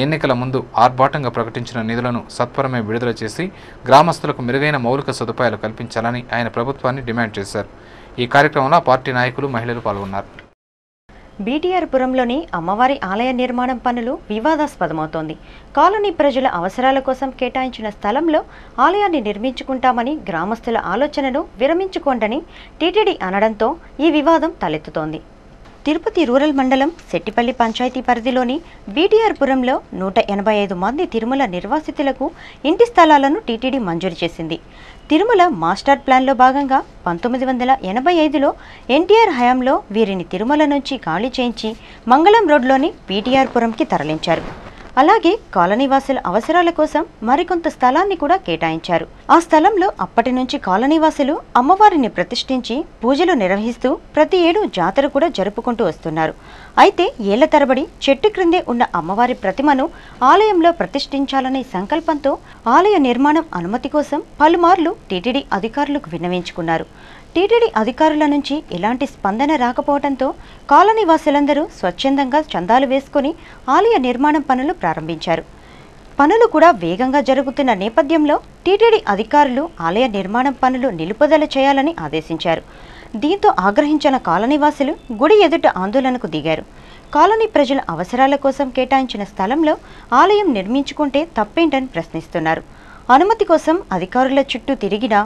ఎన్నికల ముందు ఆర్భాటంగా ప్రకటించిన నిధులను సత్వరమే విడుదల చేసి గ్రామస్తులకు మెరుగైన మౌలిక సదుపాయాలు కల్పించాలని ఆయన ప్రభుత్వాన్ని డిమాండ్ చేశారు. ఈ కార్యక్రమంలో పార్టీ నాయకులు, మహిళలు పాల్గొన్నారు. బీటీఆర్ పురంలోని అమ్మవారి ఆలయ నిర్మాణం పనులు వివాదాస్పదమవుతోంది. కాలనీ ప్రజల అవసరాల కోసం కేటాయించిన స్థలంలో ఆలయాన్ని నిర్మించుకుంటామని గ్రామస్తుల ఆలోచనను విరమించుకోండని టీటీడీ అనడంతో ఈ వివాదం తలెత్తుతోంది. తిరుపతి రూరల్ మండలం సెట్టిపల్లి పంచాయతీ పరిధిలోని బీటీఆర్పురంలో 185 మంది తిరుమల నిర్వాసితులకు ఇంటి స్థలాలను టీటీడీ మంజూరు చేసింది. తిరుమల మాస్టర్ ప్లాన్లో భాగంగా 1985లో ఎన్టీఆర్ హయాంలో వీరిని తిరుమల నుంచి ఖాళీ చేయించి మంగళం రోడ్లోని బీటీఆర్పురంకి తరలించారు. అలాగే కాలనీవాసుల అవసరాల కోసం మరికొంత స్థలాన్ని కూడా కేటాయించారు. ఆ స్థలంలో అప్పటి నుంచి కాలనీవాసులు అమ్మవారిని ప్రతిష్ఠించి పూజలు నిర్వహిస్తూ ప్రతి ఏడు జాతర కూడా జరుపుకుంటూ వస్తున్నారు. అయితే ఏళ్ల తరబడి చెట్టు క్రిందే ఉన్న అమ్మవారి ప్రతిమను ఆలయంలో ప్రతిష్ఠించాలనే సంకల్పంతో ఆలయ నిర్మాణం అనుమతి కోసం పలుమార్లు టీటీడీ అధికారులకు విన్నవించుకున్నారు. టీటీడీ అధికారుల నుంచి ఎలాంటి స్పందన రాకపోవడంతో కాలనీవాసులందరూ స్వచ్ఛందంగా చందాలు వేసుకుని ఆలయ నిర్మాణం పనులు ప్రారంభించారు. పనులు కూడా వేగంగా జరుగుతున్న నేపథ్యంలో టీటీడీ అధికారులు ఆలయ నిర్మాణం పనులు నిలుపుదల చేయాలని ఆదేశించారు. దీంతో ఆగ్రహించిన కాలనీవాసులు గుడి ఎదుట ఆందోళనకు దిగారు. కాలనీ ప్రజల అవసరాల కోసం కేటాయించిన స్థలంలో ఆలయం నిర్మించుకుంటే తప్పేంటని ప్రశ్నిస్తున్నారు. అనుమతి కోసం అధికారుల చుట్టూ తిరిగినా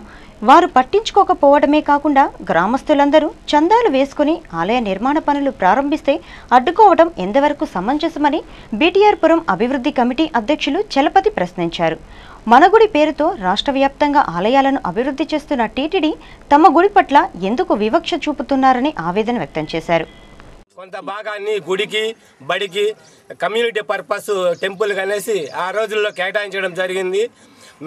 వారు పట్టించుకోకపోవడమే కాకుండా గ్రామస్తులందరూ చందాలు వేసుకుని ఆలయ నిర్మాణ పనులు ప్రారంభిస్తే అడ్డుకోవడం ఎంతవరకు సమంజసమని బీటీఆర్పురం అభివృద్ధి కమిటీ అధ్యక్షులు చలపతి ప్రశ్నించారు. మన గుడి పేరుతో రాష్ట్ర వ్యాప్తంగా ఆలయాలను అభివృద్ధి చేస్తున్న టీటీడీ తమ గుడి పట్ల ఎందుకు వివక్ష చూపుతున్నారని ఆవేదన వ్యక్తం చేశారు. కొంత భాగాన్ని గుడికి, బడికి, కమ్యూనిటీ పర్పస్ టెంపుల్ అనేసి ఆ రోజుల్లో కేటాయించడం జరిగింది.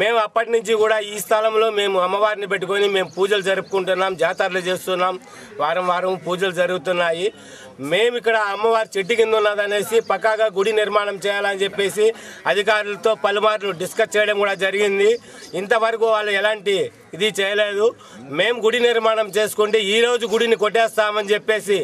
మేము అప్పటి నుంచి కూడా ఈ స్థలంలో మేము అమ్మవారిని పెట్టుకొని మేము పూజలు జరుపుకుంటున్నాం, జాతరలు చేస్తున్నాం, వారం వారం పూజలు జరుగుతున్నాయి. మేము ఇక్కడ అమ్మవారి చెట్టు కింద ఉన్నదనేసి పక్కాగా గుడి నిర్మాణం చేయాలని చెప్పేసి అధికారులతో పలుమార్లు డిస్కస్ చేయడం కూడా జరిగింది. ఇంతవరకు వాళ్ళు ఎలాంటి ఇది చేయలేదు. మేము గుడి నిర్మాణం చేసుకుంటే ఈరోజు గుడిని కొట్టేస్తామని చెప్పేసి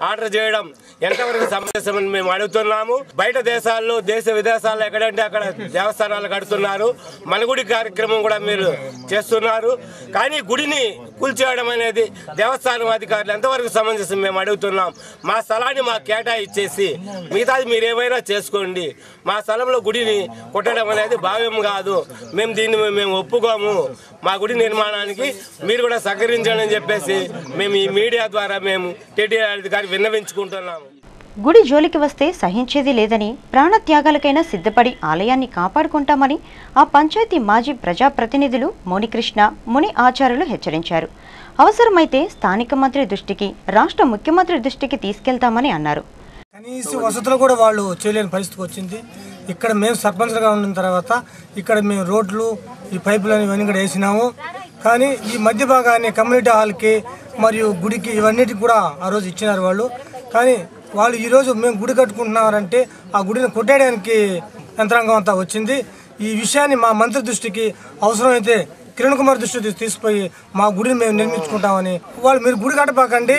ఆర్డర్ చేయడం ఎంతవరకు సమంజసమని మేము అడుగుతున్నాము. బయట దేశాల్లో, దేశ విదేశాల్లో ఎక్కడంటే అక్కడ దేవస్థానాలు కడుతున్నారు, మన గుడి కార్యక్రమం కూడా మీరు చేస్తున్నారు. కానీ గుడిని కూల్చేయడం అనేది దేవస్థానం అధికారులు ఎంతవరకు సమంజసం మేము అడుగుతున్నాం. మా స్థలాన్ని మాకు కేటాయించేసి మిగతాది మీరు ఏమైనా చేసుకోండి, మా స్థలంలో గుడిని కొట్టడం అనేది భావ్యం కాదు. మేము దీన్ని మేము ఒప్పుకోము. మా గుడి నిర్మాణానికి మీరు కూడా సహకరించండి అని చెప్పేసి మేము ఈ మీడియా ద్వారా మేము టీటీడీ అధికారికి విన్నవించుకుంటున్నాము. గుడి జోలికి వస్తే సహించేది లేదని, ప్రాణత్యాగాలకైనా సిద్ధపడి ఆలయాన్ని కాపాడుకుంటామని ఆ పంచాయతీ మాజీ ప్రజాప్రతినిధులు మునికృష్ణ, ముని ఆచార్యులు హెచ్చరించారు. అవసరమైతే స్థానిక మంత్రి దృష్టికి, రాష్ట్ర ముఖ్యమంత్రి దృష్టికి తీసుకెళ్తామని అన్నారు. కనీస వసతులు కూడా వాళ్ళు చేయలేని పరిస్థితికి వచ్చింది. ఇక్కడ మేము సర్పంచ్గా ఉన్న తర్వాత ఇక్కడ మేము రోడ్లు, ఈ పైపులను ఇవన్నీ కూడా వేసినాము. కానీ ఈ మధ్య భాగాన్ని కమ్యూనిటీ హాల్కి మరియు గుడికి ఇవన్నిటికి కూడా ఆ రోజు ఇచ్చినారు వాళ్ళు. కానీ వాళ్ళు ఈరోజు మేము గుడి కట్టుకుంటున్నారంటే ఆ గుడిని కొట్టేయడానికి యంత్రాంగం అంతా వచ్చింది. ఈ విషయాన్ని మా మంత్రి దృష్టికి, అవసరమైతే కిరణ్ కుమార్ దృష్టికి తీసుకుపోయి మా గుడిని మేము నిర్మించుకుంటామని వాళ్ళు, మీరు గుడి కట్టపాకండి,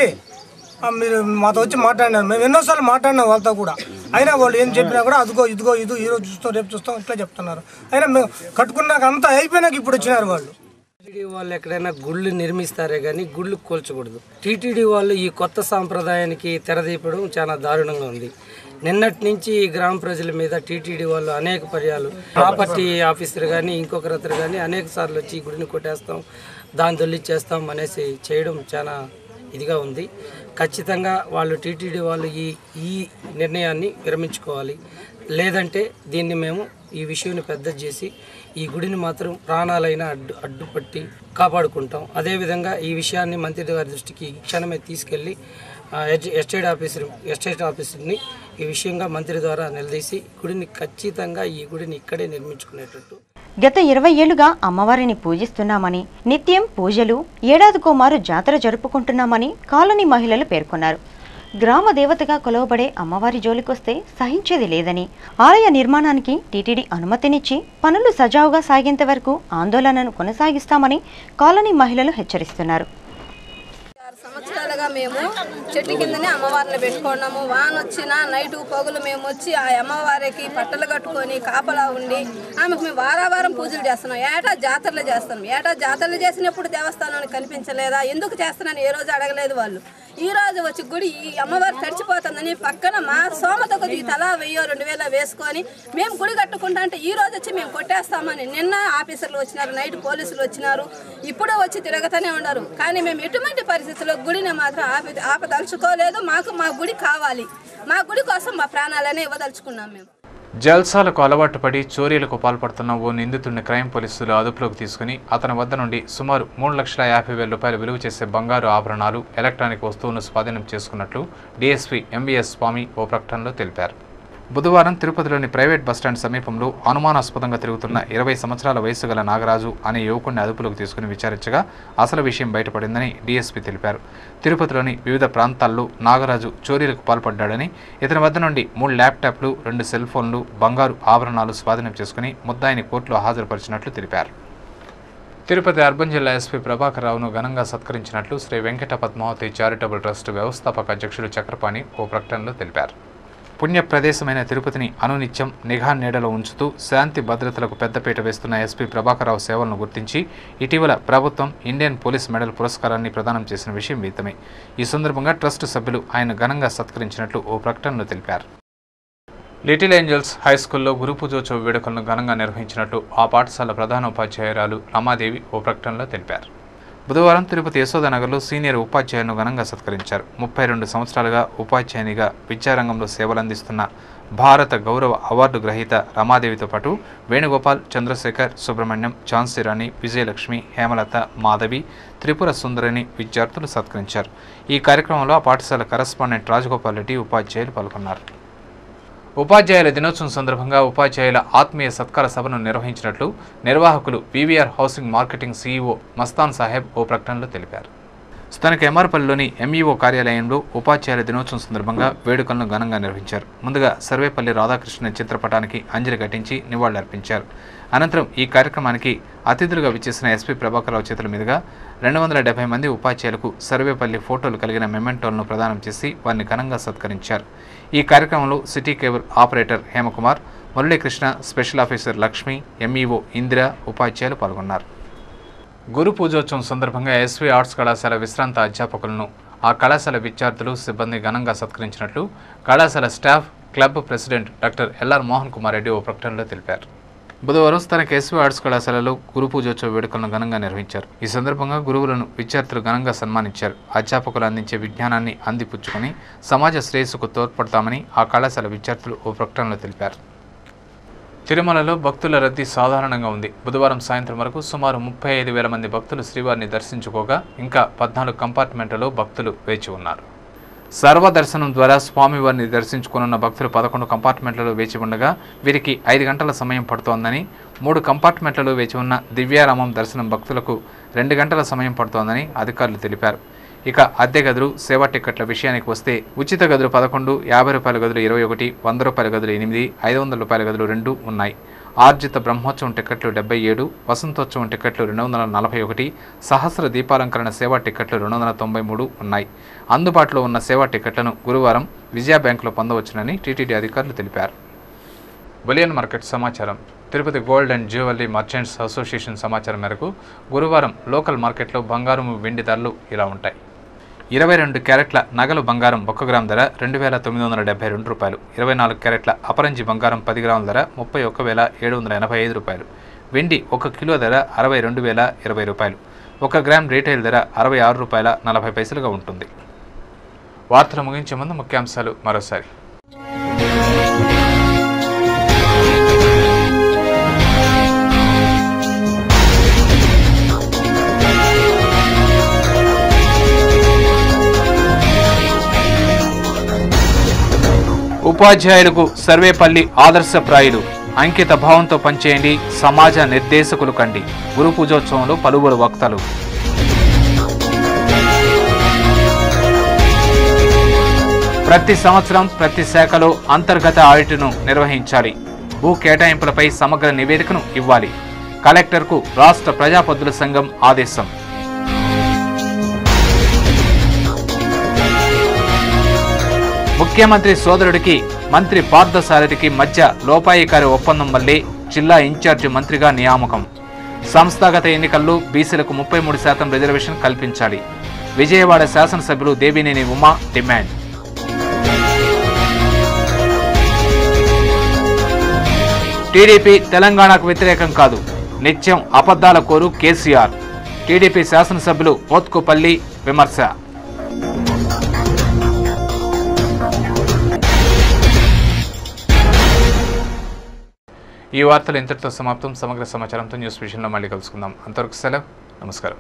మీరు మాతో వచ్చి మాట్లాడినారు. మేము ఎన్నోసార్లు మాట్లాడినాం వాళ్ళతో కూడా. అయినా వాళ్ళు ఏం చెప్పినా కూడా అదిగో ఇదిగో ఇది ఈరోజు చూస్తాం, రేపు చూస్తాం ఇట్లా చెప్తున్నారు. అయినా మేము కట్టుకున్నాక అంతా అయిపోయినాక ఇప్పుడు వచ్చినారు వాళ్ళు. టీటీడీ వాళ్ళు ఎక్కడైనా గుళ్ళు నిర్మిస్తారే కానీ గుళ్ళు కూల్చకూడదు. టీటీడీ వాళ్ళు ఈ కొత్త సాంప్రదాయానికి తెరదీపడం చాలా దారుణంగా ఉంది. నిన్నటి నుంచి ఈ గ్రామ ప్రజల మీద టీటీడీ వాళ్ళు అనేక పర్యాలు, ప్రాపర్టీ ఆఫీసర్ కానీ ఇంకొకరిద్దరు కానీ అనేక సార్లు వచ్చి ఈ గుడిని కొట్టేస్తాం, దాన్ని దొల్లిచ్చేస్తాం అనేసి చేయడం చాలా ఇదిగా ఉంది. ఖచ్చితంగా వాళ్ళు టీటీడీ వాళ్ళు ఈ నిర్ణయాన్ని విరమించుకోవాలి. లేదంటే దీన్ని మేము ఈ విషయాన్ని పెద్ద చేసి ఈ గుడిని మాత్రం ప్రాణాలైనా అడ్డుపట్టి కాపాడుకుంటాం. అదేవిధంగా ఈ విషయాన్ని మంత్రి గారి దృష్టికి క్షణమే తీసుకెళ్ళి ఎస్టేట్ ఆఫీసర్ని ఈ విషయంగా మంత్రి ద్వారా నిలదీసి గుడిని ఖచ్చితంగా ఈ గుడిని ఇక్కడే నిర్మించుకునేటట్టు. గత 20 ఏళ్లుగా అమ్మవారిని పూజిస్తున్నామని, నిత్యం పూజలు, ఏడాదికోమారు జాతర జరుపుకుంటున్నామని కాలనీ మహిళలు పేర్కొన్నారు. గ్రామ దేవతగా కొలవబడే అమ్మవారి జోలికొస్తే సహించేది లేదని, ఆలయ నిర్మాణానికి టీటీడీ అనుమతినిచ్చి పనులు సజావుగా సాగేంత వరకు ఆందోళనను కొనసాగిస్తామని కాలనీ మహిళలు హెచ్చరిస్తున్నారు. సంవత్సరాలుగా మేము చెట్టు కిందనే అమ్మవారిని పెట్టుకున్నాము. వాన వచ్చినా నైటు పొగులు మేము వచ్చి ఆ అమ్మవారికి పట్టలు కట్టుకొని కాపలా ఉండి ఆమెకు మేము వారావారం పూజలు చేస్తున్నాం. ఏటా జాతరలు చేస్తున్నాం. ఏటా జాతరలు చేసినప్పుడు దేవస్థానానికి కనిపించలేదా, ఎందుకు చేస్తున్నాను ఏ రోజు అడగలేదు వాళ్ళు. ఈ రోజు వచ్చి గుడి ఈ అమ్మవారు తడిచిపోతుందని పక్కన మా సోమత కొద్దిగా తలా 1000-2000 వేసుకొని మేము గుడి కట్టుకుంటా అంటే ఈ రోజు వచ్చి మేము కొట్టేస్తామని నిన్న ఆఫీసర్లు వచ్చినారు, నైట్ పోలీసులు వచ్చినారు, ఇప్పుడు వచ్చి తిరగతానే ఉన్నారు. కానీ మేము ఎటువంటి పరిస్థితుల్లో గుడిని మాత్రం ఆపదలుచుకోలేదు. మాకు మా గుడి కావాలి, మా గుడి కోసం మా ప్రాణాలనే ఇవ్వదలుచుకున్నాం. మేము జల్సాలకు అలవాటు పడి చోరీలకు పాల్పడుతున్న ఓ నిందితుడిని క్రైమ్ పోలీసులు అదుపులోకి తీసుకుని అతని వద్ద నుండి సుమారు 3,50,000 రూపాయలు విలువ చేసే బంగారు ఆభరణాలు, ఎలక్ట్రానిక్ వస్తువులను స్వాధీనం చేసుకున్నట్లు డీఎస్పీ ఎంవీఎస్ స్వామి ఓ ప్రకటనలో తెలిపారు. బుధవారం తిరుపతిలోని ప్రైవేట్ బస్టాండ్ సమీపంలో అనుమానాస్పదంగా తిరుగుతున్న 20 సంవత్సరాల వయసు గల నాగరాజు అనే యువకుడిని అదుపులోకి తీసుకుని విచారించగా అసలు విషయం బయటపడిందని డీఎస్పీ తెలిపారు. తిరుపతిలోని వివిధ ప్రాంతాల్లో నాగరాజు చోరీలకు పాల్పడ్డాడని, ఇతని వద్ద నుండి 3 ల్యాప్టాప్లు, 2 సెల్ ఫోన్లు, బంగారు ఆభరణాలు స్వాధీనం చేసుకుని ముద్దాయిని కోర్టులో హాజరుపరిచినట్లు తెలిపారు. తిరుపతి అర్బన్ జిల్లా ఎస్పీ ప్రభాకర్ రావును ఘనంగా సత్కరించినట్లు శ్రీ వెంకట పద్మావతి చారిటబుల్ ట్రస్ట్ వ్యవస్థాపక అధ్యక్షుడు చక్రపాణి ఓ ప్రకటనలో తెలిపారు. పుణ్య ప్రదేశమైన తిరుపతిని అనునిత్యం నిఘా నీడలో ఉంచుతూ శాంతి భద్రతలకు పెద్దపీట వేస్తున్న ఎస్పీ ప్రభాకరరావు సేవలను గుర్తించి ఇటీవల ప్రభుత్వం ఇండియన్ పోలీస్ మెడల్ పురస్కారాన్ని ప్రదానం చేసిన విషయం విదితమే. ఈ సందర్భంగా ట్రస్ట్ సభ్యులు ఆయన ఘనంగా సత్కరించినట్లు ఓ ప్రకటనలో తెలిపారు. లిటిల్ ఏంజల్స్ హైస్కూల్లో గురు పూజోత్సవ వేడుకలను ఘనంగా నిర్వహించినట్లు ఆ పాఠశాల ప్రధానోపాధ్యాయురాలు రమాదేవి ఓ ప్రకటనలో తెలిపారు. బుధవారం తిరుపతి యశోదానగర్లో సీనియర్ ఉపాధ్యాయులను ఘనంగా సత్కరించారు. 32 సంవత్సరాలుగా ఉపాధ్యాయునిగా విద్యారంగంలో సేవలందిస్తున్న భారత గౌరవ అవార్డు గ్రహీత రమాదేవితో పాటు వేణుగోపాల్, చంద్రశేఖర్, సుబ్రహ్మణ్యం, ఝాన్సీరాణి, విజయలక్ష్మి, హేమలత, మాధవి, త్రిపుర సుందరిని విద్యార్థులు సత్కరించారు. ఈ కార్యక్రమంలో ఆ పాఠశాల కరస్పాండెంట్ రాజగోపాల్ రెడ్డి ఉపాధ్యాయులు పాల్గొన్నారు. ఉపాధ్యాయుల దినోత్సవం సందర్భంగా ఉపాధ్యాయుల ఆత్మీయ సత్కార సభను నిర్వహించినట్లు నిర్వాహకులు PVR housing marketing CEO Mastan Saheb ఓ ప్రకటనలో తెలిపారు. స్థానిక ఎమ్మార్పల్లిలోని ఎంఈఓ కార్యాలయంలో ఉపాధ్యాయుల దినోత్సవం సందర్భంగా వేడుకలను ఘనంగా నిర్వహించారు. ముందుగా సర్వేపల్లి రాధాకృష్ణ చిత్రపటానికి అంజలి ఘటించి నివాళులర్పించారు. అనంతరం ఈ కార్యక్రమానికి అతిథులుగా విచ్చేసిన ఎస్పీ ప్రభాకరరావు చేతుల మీదుగా 270 మంది ఉపాధ్యాయులకు సర్వేపల్లి ఫోటోలు కలిగిన మెమెంటోలను ప్రదానం చేసి వారిని ఘనంగా సత్కరించారు. ఈ కార్యక్రమంలో city cable operator Hemakumar, Muralikrishna, special officer Lakshmi, MEO Indira, ఉపాధ్యాయులు పాల్గొన్నారు. గురు పూజోత్సవం సందర్భంగా ఎస్వీ ఆర్ట్స్ కళాశాల విశ్రాంత అధ్యాపకులను ఆ కళాశాల విద్యార్థులు, సిబ్బంది ఘనంగా సత్కరించినట్లు కళాశాల staff club president doctor LR Mohan Kumar Reddy ఓ ప్రకటనలో తెలిపారు. బుధవారం స్థానిక ఎస్వీ ఆర్ట్స్ కళాశాలలో గురు పూజోత్సవ వేడుకలను ఘనంగా నిర్వహించారు. ఈ సందర్భంగా గురువులను విద్యార్థులు ఘనంగా సన్మానించారు. అధ్యాపకులు అందించే విజ్ఞానాన్ని అందిపుచ్చుకొని సమాజ శ్రేయస్సుకు తోడ్పడతామని ఆ కళాశాల విద్యార్థులు ఓ ప్రకటనలో తెలిపారు. తిరుమలలో భక్తుల రద్దీ సాధారణంగా ఉంది. బుధవారం సాయంత్రం వరకు సుమారు 35,000 మంది భక్తులు శ్రీవారిని దర్శించుకోగా ఇంకా 14 కంపార్ట్మెంట్లలో భక్తులు వేచి ఉన్నారు. సర్వదర్శనం ద్వారా స్వామివారిని దర్శించుకోనున్న భక్తులు 11 కంపార్ట్మెంట్లలో వేచి ఉండగా వీరికి 5 గంటల సమయం పడుతోందని, 3 కంపార్ట్మెంట్లలో వేచి ఉన్న దివ్యారామం దర్శనం భక్తులకు 2 గంటల సమయం పడుతోందని అధికారులు తెలిపారు. ఇక అద్దె గదులు, సేవా టికెట్ల విషయానికి వస్తే ఉచిత గదులు 11, 50 రూపాయల గదులు 21, 100 రూపాయల గదులు 8, 500 రూపాయల గదులు 2 ఉన్నాయి. ఆర్జిత బ్రహ్మోత్సవం టికెట్లు 77, వసంతోత్సవం టికెట్లు 241, సహస్ర దీపాలంకరణ సేవా టికెట్లు 293 ఉన్నాయి. అందుబాటులో ఉన్న సేవా టికెట్లను గురువారం విజయ బ్యాంకులో పొందవచ్చునని టీటీడీ అధికారులు తెలిపారు. బులియన్ మార్కెట్ సమాచారం. Tirupati gold and jewellery merchants association సమాచారం మేరకు గురువారం లోకల్ మార్కెట్లో బంగారం, వెండి ధరలు ఇలా ఉంటాయి. 22 క్యారెట్ల నగలు బంగారం 1 గ్రామ్ ధర 2,972 రూపాయలు. 24 క్యారెట్ల అపరంజి బంగారం 10 గ్రాముల ధర 31,785 రూపాయలు. వెండి 1 కిలో ధర 62,020 రూపాయలు. 1 గ్రామ్ రీటైల్ ధర 66 రూపాయల 40 పైసలుగా ఉంటుంది. వార్తలు ముగించే ముందు ముఖ్యాంశాలు మరోసారి. ఉపాధ్యాయులకు సర్వేపల్లి ఆదర్శప్రాయులు. అంకిత భావంతో పనిచేయండి, సమాజ నిర్దేశకులు కండి. గురు పూజోత్సవంలో పలువురు వక్తలు. ప్రతి సంవత్సరం ప్రతి శాఖలో అంతర్గత ఆడిట్ను నిర్వహించాలి. భూ కేటాయింపులపై సమగ్ర నివేదికను ఇవ్వాలి. కలెక్టర్కు రాష్ట్ర ప్రజాపద్దుల సంఘం ఆదేశం. ముఖ్యమంత్రి సోదరుడికి మంత్రి పార్థసారథికి మధ్య లోపాయికారి ఒప్పందం వల్లే జిల్లా ఇన్ఛార్జి మంత్రిగా నియామకం. సంస్థాగత ఎన్నికల్లో బీసీలకు 33% రిజర్వేషన్ కల్పించాలి. విజయవాడ శాసనసభ్యులు దేవినేని ఉమా డిమాండ్. టీడీపీ తెలంగాణకు వ్యతిరేకం కాదు, నిత్యం అబద్ధాల కోరు కేసీఆర్. టీడీపీ శాసనసభ్యులు మోత్కుపల్లి విమర్శ. ఈ వార్తలు ఇంతటితో సమాప్తం. సమగ్ర సమాచారంతో న్యూస్ విషయంలో మళ్ళీ కలుసుకుందాం. అంతవరకు సెలవు. నమస్కారం.